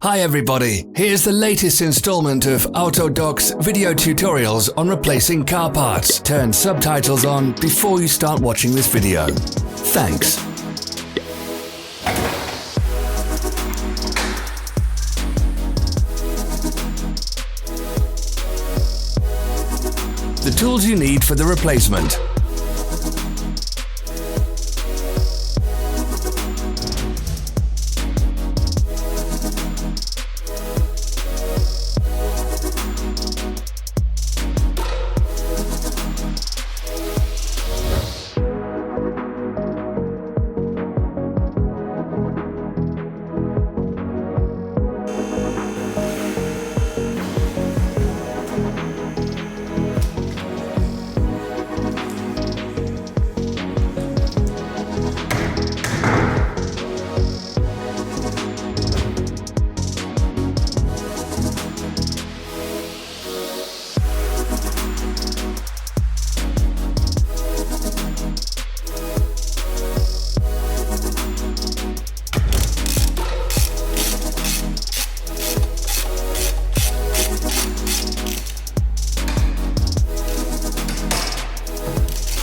Hi everybody, here's the latest installment of Autodoc's video tutorials on replacing car parts. Turn subtitles on before you start watching this video. Thanks. The tools you need for the replacement.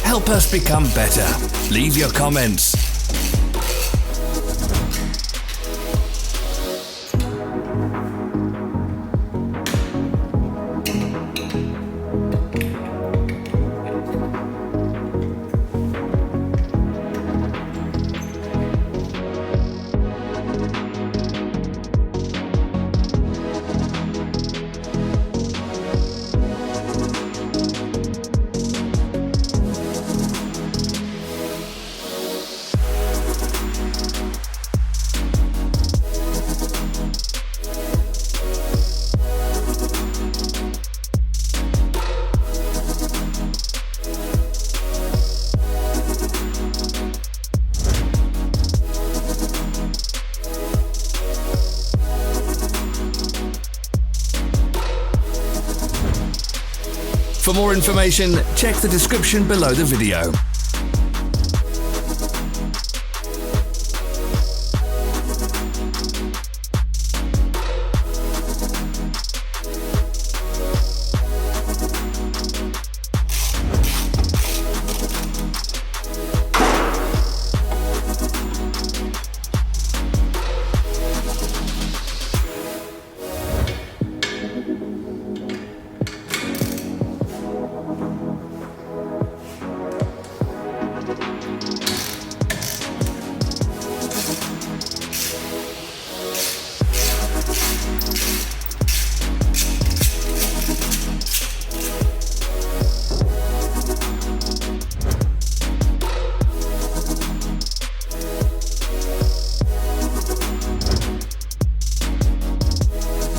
Help us become better. Leave your comments. For more information, check the description below the video.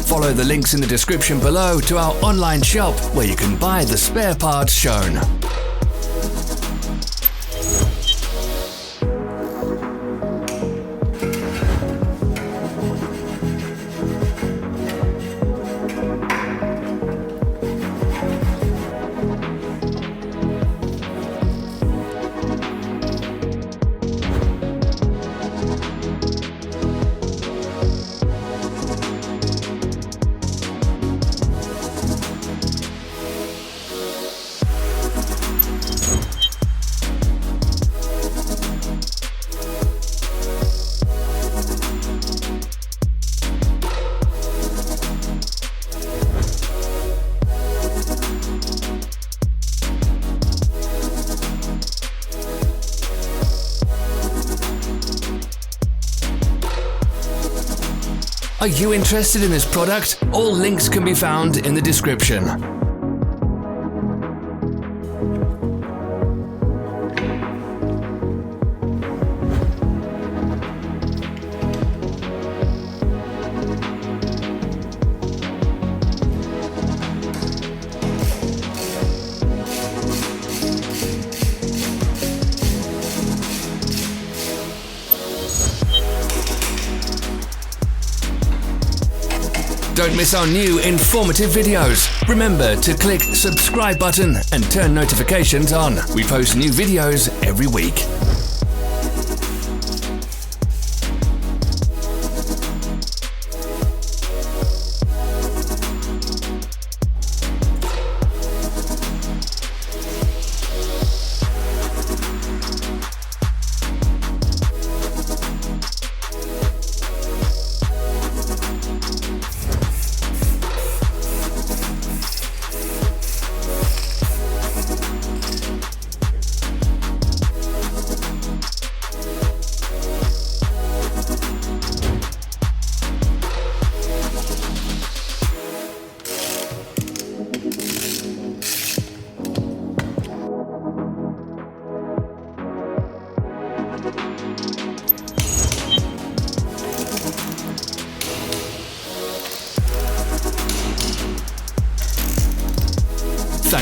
Follow the links in the description below to our online shop where you can buy the spare parts shown. Are you interested in this product? All links can be found in the description. Don't miss our new informative videos. Remember to click subscribe button and turn notifications on. We post new videos every week.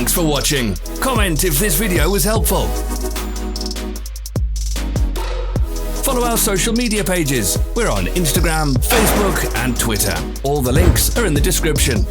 Thanks for watching. Comment if this video was helpful. Follow our social media pages. We're on Instagram, Facebook and Twitter. All the links are in the description.